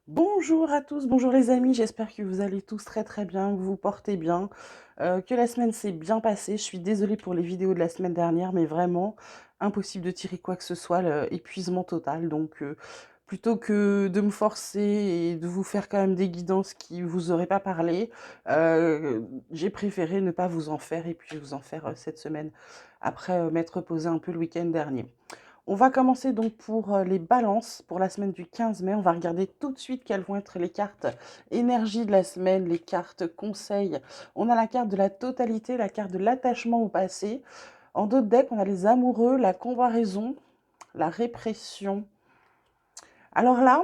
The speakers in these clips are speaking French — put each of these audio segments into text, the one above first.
Bonjour à tous, bonjour les amis, j'espère que vous allez tous très très bien, que vous vous portez bien, que la semaine s'est bien passée. Je suis désolée pour les vidéos de la semaine dernière, mais vraiment impossible de tirer quoi que ce soit, épuisement total. Donc plutôt que de me forcer et de vous faire quand même des guidances qui vous auraient pas parlé, j'ai préféré ne pas vous en faire et puis vous en faire cette semaine après m'être reposée un peu le week-end dernier. On va commencer donc pour les balances pour la semaine du 15 mai. On va regarder tout de suite quelles vont être les cartes énergie de la semaine, les cartes conseils. On a la carte de la totalité, la carte de l'attachement au passé. En d'autres decks, on a les amoureux, la comparaison, la répression. Alors là,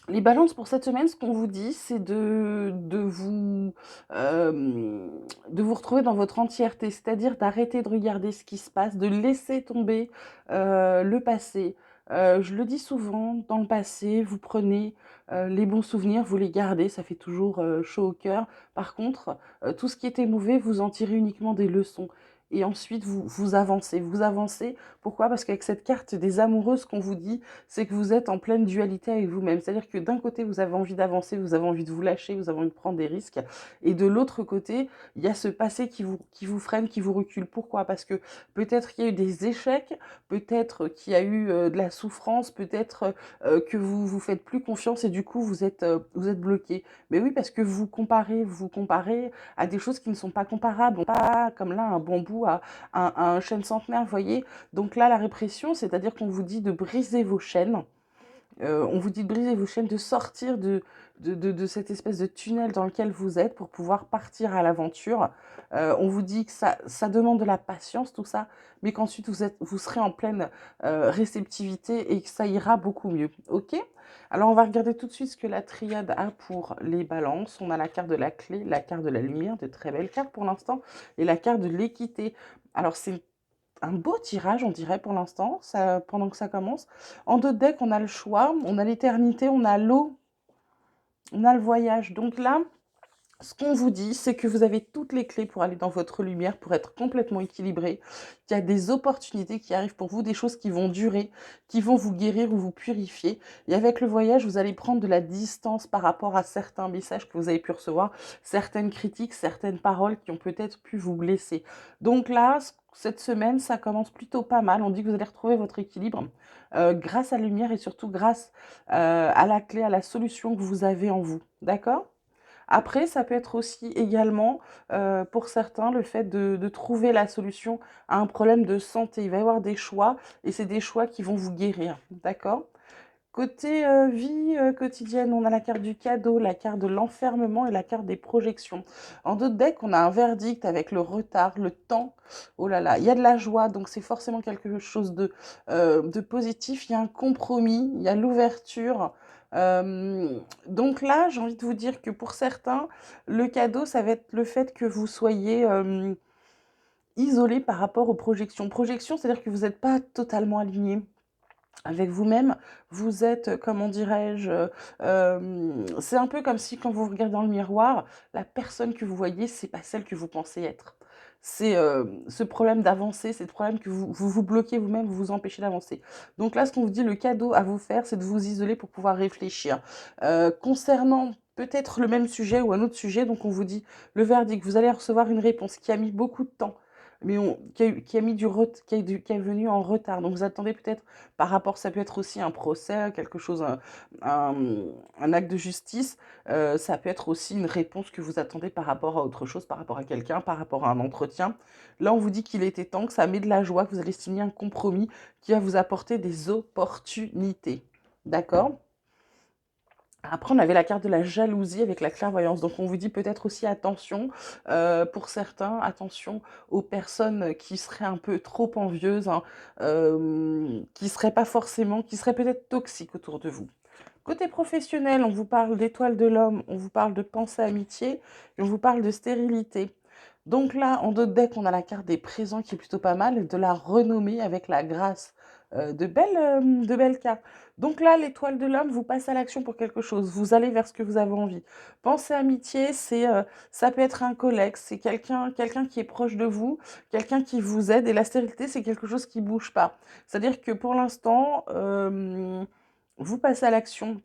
les balances pour cette semaine, ce qu'on vous dit, c'est de vous retrouver dans votre entièreté, c'est-à-dire d'arrêter de regarder ce qui se passe, de laisser tomber le passé. Je le dis souvent, dans le passé, vous prenez les bons souvenirs, vous les gardez, ça fait toujours chaud au cœur. Par contre, tout ce qui était mauvais, vous en tirez uniquement des leçons. Et ensuite, vous avancez. Vous avancez. Pourquoi? Parce qu'avec cette carte des amoureux, ce qu'on vous dit, c'est que vous êtes en pleine dualité avec vous-même. C'est-à-dire que d'un côté, vous avez envie d'avancer, vous avez envie de vous lâcher, vous avez envie de prendre des risques. Et de l'autre côté, il y a ce passé qui vous freine, qui vous recule. Pourquoi? Parce que peut-être qu'il y a eu des échecs, peut-être qu'il y a eu de la souffrance, peut-être que vous vous faites plus confiance et du coup, vous êtes bloqué. Mais oui, parce que vous comparez à des choses qui ne sont pas comparables. Pas comme là, un bambou à un chêne centenaire, vous voyez. Donc là, la répression, c'est-à-dire qu'on vous dit de briser vos chaînes. On vous dit de briser vos chaînes, de sortir de cette espèce de tunnel dans lequel vous êtes pour pouvoir partir à l'aventure. On vous dit que ça demande de la patience, tout ça, mais qu'ensuite vous serez en pleine réceptivité et que ça ira beaucoup mieux. Ok? Alors on va regarder tout de suite ce que la triade a pour les balances. On a la carte de la clé, la carte de la lumière, de très belles cartes pour l'instant, et la carte de l'équité. Alors c'est un beau tirage, on dirait, pour l'instant, pendant que ça commence. En deux decks, on a le choix, on a l'éternité, on a l'eau, on a le voyage. Donc là, ce qu'on vous dit, c'est que vous avez toutes les clés pour aller dans votre lumière, pour être complètement équilibré, qu'il y a des opportunités qui arrivent pour vous, des choses qui vont durer, qui vont vous guérir ou vous purifier. Et avec le voyage, vous allez prendre de la distance par rapport à certains messages que vous avez pu recevoir, certaines critiques, certaines paroles qui ont peut-être pu vous blesser. Donc là, cette semaine, ça commence plutôt pas mal. On dit que vous allez retrouver votre équilibre grâce à la lumière et surtout grâce à la clé, à la solution que vous avez en vous. D'accord? Après, ça peut être aussi également, pour certains, le fait de trouver la solution à un problème de santé. Il va y avoir des choix et c'est des choix qui vont vous guérir, d'accord? Côté vie quotidienne, on a la carte du cadeau, la carte de l'enfermement et la carte des projections. En d'autres decks, on a un verdict avec le retard, le temps. Oh là là, il y a de la joie, donc c'est forcément quelque chose de positif. Il y a un compromis, il y a l'ouverture. Donc là, j'ai envie de vous dire que pour certains, le cadeau, ça va être le fait que vous soyez isolé par rapport aux projections. Projections, c'est-à-dire que vous n'êtes pas totalement aligné avec vous-même, vous êtes, comment dirais-je, c'est un peu comme si quand vous regardez dans le miroir, la personne que vous voyez, c'est pas celle que vous pensez être. C'est ce problème d'avancer, c'est le problème que vous bloquez vous-même, vous vous empêchez d'avancer. Donc là, ce qu'on vous dit, le cadeau à vous faire, c'est de vous isoler pour pouvoir réfléchir. Concernant peut-être le même sujet ou un autre sujet, donc on vous dit le verdict, vous allez recevoir une réponse qui a mis beaucoup de temps, mais qui a mis qui est venu en retard. Donc vous attendez peut-être par rapport, ça peut être aussi un procès, quelque chose, un, un acte de justice. Ça peut être aussi une réponse que vous attendez par rapport à autre chose, par rapport à quelqu'un, par rapport à un entretien. Là, on vous dit qu'il était temps, que ça met de la joie, que vous allez signer un compromis qui va vous apporter des opportunités. D'accord? Après, on avait la carte de la jalousie avec la clairvoyance. Donc, on vous dit peut-être aussi attention, pour certains, attention aux personnes qui seraient un peu trop envieuses, hein, qui seraient pas forcément, qui seraient peut-être toxiques autour de vous. Côté professionnel, on vous parle d'étoile de l'homme, on vous parle de pensée amitié et on vous parle de stérilité. Donc là, en d'autres decks, on a la carte des présents qui est plutôt pas mal, de la renommée avec la grâce. De belles cartes. Donc là, l'étoile de l'homme vous passe à l'action pour quelque chose. Vous allez vers ce que vous avez envie. Pensée amitié, ça peut être un collègue, c'est quelqu'un qui est proche de vous, quelqu'un qui vous aide. Et la stérilité, c'est quelque chose qui bouge pas. C'est-à-dire que pour l'instant, vous passez à l'action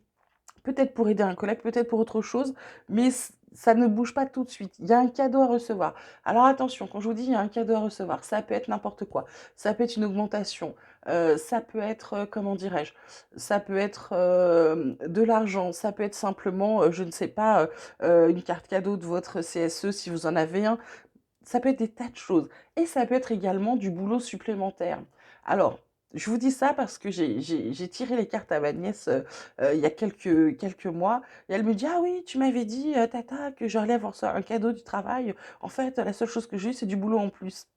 peut-être pour aider un collègue, peut-être pour autre chose, mais ça ne bouge pas tout de suite. Il y a un cadeau à recevoir. Alors attention, quand je vous dis il y a un cadeau à recevoir, ça peut être n'importe quoi. Ça peut être une augmentation, ça peut être, comment dirais-je? Ça peut être, de l'argent, ça peut être simplement, je ne sais pas, une carte cadeau de votre CSE si vous en avez un. Ça peut être des tas de choses et ça peut être également du boulot supplémentaire. Alors, je vous dis ça parce que j'ai tiré les cartes à ma nièce, il y a quelques mois et elle me dit: «Ah oui, tu m'avais dit, tata, que j'allais avoir ça un cadeau du travail. En fait, la seule chose que j'ai eu, c'est du boulot en plus»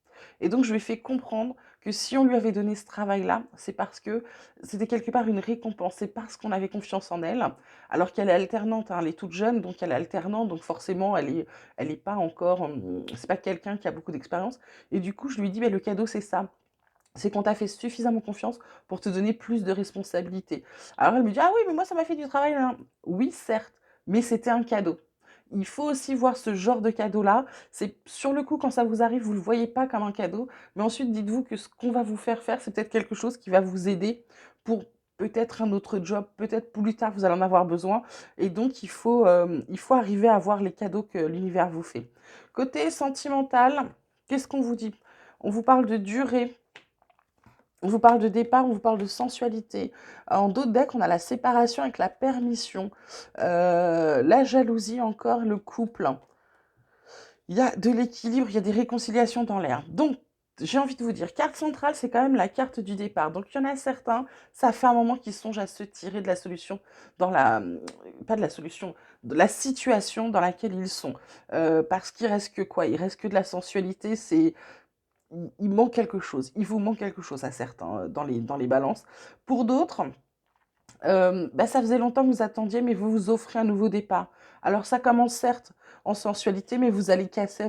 et donc je lui ai fait comprendre que si on lui avait donné ce travail-là, c'est parce que c'était quelque part une récompense. C'est parce qu'on avait confiance en elle, alors qu'elle est alternante, hein, elle est toute jeune, donc elle est alternante, donc forcément elle est pas encore, c'est pas quelqu'un qui a beaucoup d'expérience et du coup, je lui dis: «Beh, le cadeau, c'est ça, c'est qu'on t'a fait suffisamment confiance pour te donner plus de responsabilités». Alors elle me dit: «Ah oui, mais moi ça m'a fait du travail, nin nin». Oui, certes, mais c'était un cadeau. Il faut aussi voir ce genre de cadeau-là. C'est sur le coup, quand ça vous arrive, vous le voyez pas comme un cadeau, mais ensuite dites-vous que ce qu'on va vous faire faire, c'est peut-être quelque chose qui va vous aider pour peut-être un autre job, peut-être plus tard vous allez en avoir besoin et donc il faut arriver à voir les cadeaux que l'univers vous fait. Côté sentimental, qu'est-ce qu'on vous dit? On vous parle de durée, on vous parle de départ, on vous parle de sensualité. En d'autres decks, on a la séparation avec la permission, la jalousie encore, le couple. Il y a de l'équilibre, il y a des réconciliations dans l'air. Donc, j'ai envie de vous dire, carte centrale, c'est quand même la carte du départ. Donc, il y en a certains, ça fait un moment qu'ils songent à se tirer de la solution, dans la, pas de la solution, de la situation dans laquelle ils sont. Parce qu'il reste que quoi? Il reste que de la sensualité, il manque quelque chose. Il vous manque quelque chose à certains dans les balances. Pour d'autres, bah, ça faisait longtemps que vous attendiez, mais vous vous offrez un nouveau départ. Alors ça commence certes en sensualité, mais vous allez casser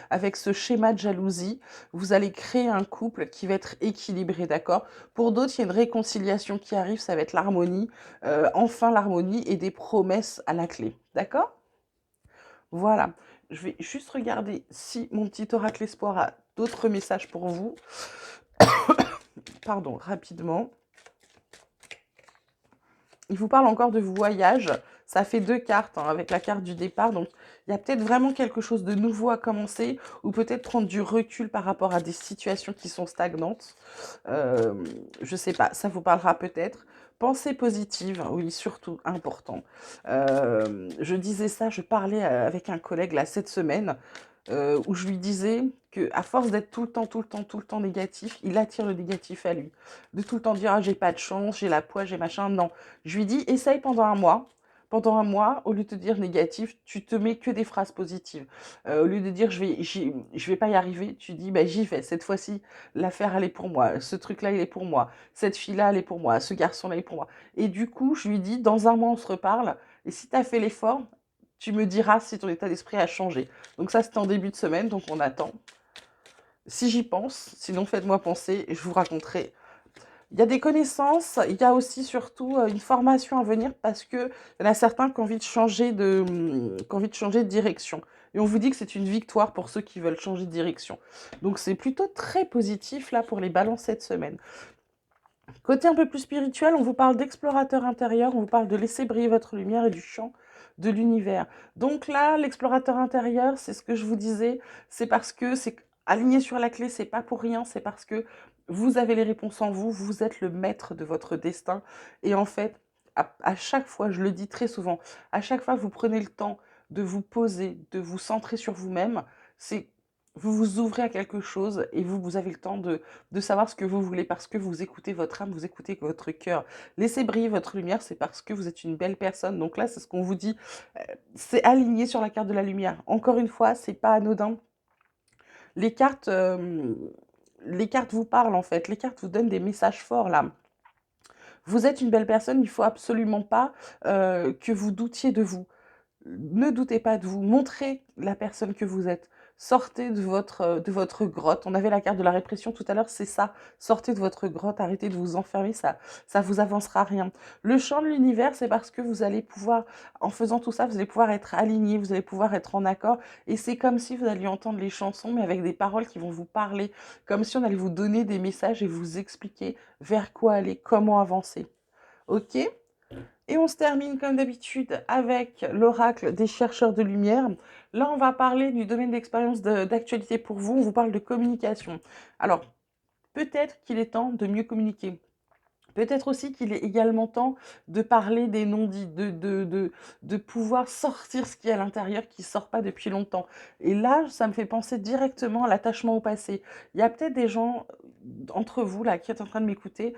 avec ce schéma de jalousie. Vous allez créer un couple qui va être équilibré, d'accord? Pour d'autres, il y a une réconciliation qui arrive, ça va être l'harmonie, enfin l'harmonie et des promesses à la clé, d'accord? Voilà. Je vais juste regarder si mon petit oracle espoir a d'autres messages pour vous. Pardon, rapidement. Il vous parle encore de voyage. Ça fait 2 cartes, hein, avec la carte du départ. Donc, il y a peut-être vraiment quelque chose de nouveau à commencer ou peut-être prendre du recul par rapport à des situations qui sont stagnantes. Je sais pas, ça vous parlera peut-être. Pensée positive, oui, surtout important. Je disais ça, je parlais avec un collègue là cette semaine où je lui disais que à force d'être tout le temps, tout le temps, tout le temps négatif, il attire le négatif à lui. De tout le temps dire: «Ah, j'ai pas de chance, j'ai la poisse, j'ai machin», non. Je lui dis: «Essaye pendant un mois». Pendant un mois, au lieu de te dire négatif, tu te mets que des phrases positives. Au lieu de dire: je vais pas y arriver», tu dis: «Bah, j'y vais. Cette fois-ci, l'affaire, elle est pour moi. Ce truc-là, il est pour moi. Cette fille-là, elle est pour moi. Ce garçon-là, il est pour moi». Et du coup, je lui dis: «Dans un mois, on se reparle et si tu as fait l'effort, tu me diras si ton état d'esprit a changé». Donc ça, c'était en début de semaine, donc on attend. Si j'y pense, sinon faites-moi penser et je vous raconterai. Il y a des connaissances, il y a aussi surtout une formation à venir parce qu'il y en a certains qui ont envie de changer qui ont envie de changer de direction. Et on vous dit que c'est une victoire pour ceux qui veulent changer de direction. Donc c'est plutôt très positif là pour les balances cette semaine. Côté un peu plus spirituel, on vous parle d'explorateur intérieur, on vous parle de laisser briller votre lumière et du champ de l'univers. Donc là, l'explorateur intérieur, c'est ce que je vous disais, c'est parce que c'est aligné sur la clé, c'est pas pour rien, c'est parce que vous avez les réponses en vous, vous êtes le maître de votre destin. Et en fait, à chaque fois, je le dis très souvent, à chaque fois que vous prenez le temps de vous poser, de vous centrer sur vous-même, c'est vous vous ouvrez à quelque chose et vous avez le temps de savoir ce que vous voulez parce que vous écoutez votre âme, vous écoutez votre cœur. Laissez briller votre lumière, c'est parce que vous êtes une belle personne. Donc là, c'est ce qu'on vous dit, c'est aligné sur la carte de la lumière. Encore une fois, c'est pas anodin. Les cartes, les cartes vous parlent en fait, les cartes vous donnent des messages forts là. Vous êtes une belle personne, il faut absolument pas que vous doutiez de vous. Ne doutez pas de vous, montrez la personne que vous êtes. Sortez de votre grotte. On avait la carte de la répression tout à l'heure, c'est ça. Sortez de votre grotte, arrêtez de vous enfermer, ça vous avancera rien. Le champ de l'univers, c'est parce que vous allez pouvoir, en faisant tout ça, vous allez pouvoir être aligné, vous allez pouvoir être en accord. Et c'est comme si vous alliez entendre les chansons, mais avec des paroles qui vont vous parler. Comme si on allait vous donner des messages et vous expliquer vers quoi aller, comment avancer. Ok? Et on se termine comme d'habitude avec l'oracle des chercheurs de lumière. Là, on va parler du domaine d'expérience d'actualité pour vous. On vous parle de communication. Alors, peut-être qu'il est temps de mieux communiquer. Peut-être aussi qu'il est également temps de parler des non-dits, de pouvoir sortir ce qui est à l'intérieur qui ne sort pas depuis longtemps. Et là, ça me fait penser directement à l'attachement au passé. Il y a peut-être des gens entre vous là qui êtes en train de m'écouter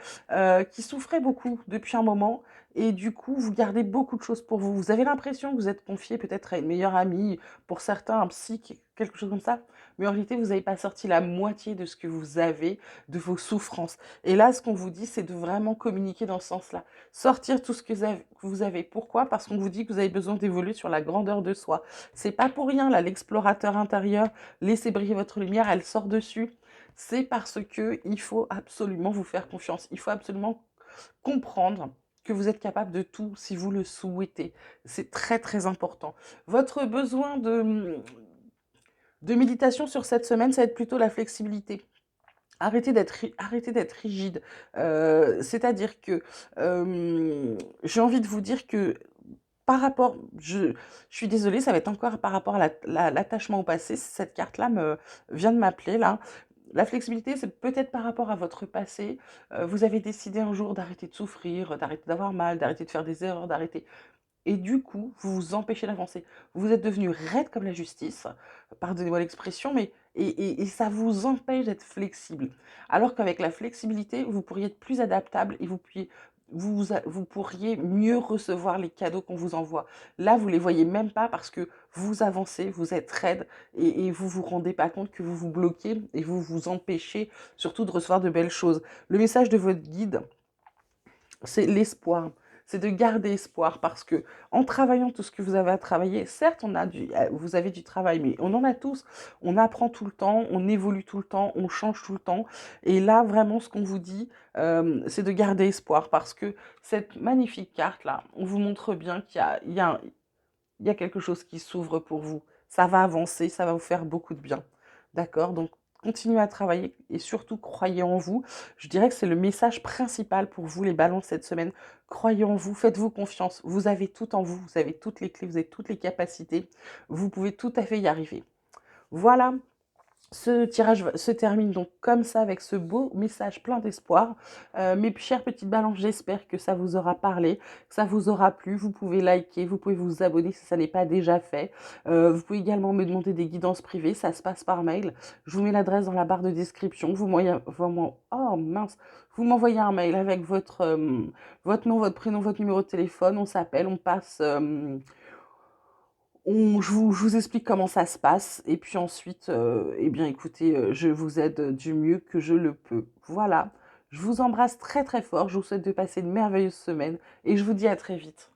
qui souffraient beaucoup depuis un moment et du coup vous gardez beaucoup de choses pour vous. Vous avez l'impression que vous êtes confié peut-être à une meilleure amie, pour certains un psy, quelque chose comme ça, mais en réalité vous n'avez pas sorti la moitié de ce que vous avez, de vos souffrances. Et là, ce qu'on vous dit, c'est de vraiment communiquer dans ce sens-là. Sortir tout ce que vous avez. Pourquoi? Parce qu'on vous dit que vous avez besoin d'évoluer sur la grandeur de soi. C'est pas pour rien, là, l'explorateur intérieur, laissez briller votre lumière, elle sort dessus. C'est parce que il faut absolument vous faire confiance. Il faut absolument comprendre que vous êtes capable de tout si vous le souhaitez. C'est très très important. Votre besoin de méditation sur cette semaine, ça va être plutôt la flexibilité. Arrêtez d'être rigide. C'est-à-dire que j'ai envie de vous dire que par rapport, je suis désolée, ça va être encore par rapport à l'attachement au passé. Cette carte-là vient de m'appeler là. La flexibilité, c'est peut-être par rapport à votre passé. Vous avez décidé un jour d'arrêter de souffrir, d'arrêter d'avoir mal, d'arrêter de faire des erreurs, d'arrêter. Et du coup, vous vous empêchez d'avancer. Vous êtes devenu raide comme la justice, pardonnez-moi l'expression, mais et ça vous empêche d'être flexible. Alors qu'avec la flexibilité, vous pourriez être plus adaptable et vous pourriez mieux recevoir les cadeaux qu'on vous envoie. Là, vous les voyez même pas parce que vous avancez, vous êtes raide et vous vous rendez pas compte que vous vous bloquez et vous vous empêchez surtout de recevoir de belles choses. Le message de votre guide, c'est l'espoir. C'est de garder espoir parce que en travaillant tout ce que vous avez à travailler, certes, vous avez du travail, mais on en a tous. On apprend tout le temps, on évolue tout le temps, on change tout le temps. Et là, vraiment, ce qu'on vous dit, c'est de garder espoir parce que cette magnifique carte-là, on vous montre bien qu'il y a quelque chose qui s'ouvre pour vous. Ça va avancer, ça va vous faire beaucoup de bien. D'accord? Donc, continuez à travailler et surtout croyez en vous. Je dirais que c'est le message principal pour vous, les balances, cette semaine. Croyez en vous, faites-vous confiance. Vous avez tout en vous, vous avez toutes les clés, vous avez toutes les capacités. Vous pouvez tout à fait y arriver. Voilà, ce tirage se termine donc comme ça avec ce beau message plein d'espoir. Mes chères petites balances, j'espère que ça vous aura parlé, que ça vous aura plu. Vous pouvez liker, vous pouvez vous abonner si ça n'est pas déjà fait. Vous pouvez également me demander des guidances privées, ça se passe par mail. Je vous mets l'adresse dans la barre de description. Oh mince, vous m'envoyez un mail avec votre nom, votre prénom, votre numéro de téléphone. On s'appelle, on passe. Je vous explique comment ça se passe et puis ensuite, eh bien écoutez, je vous aide du mieux que je le peux. Voilà, je vous embrasse très très fort, je vous souhaite de passer une merveilleuse semaine et je vous dis à très vite.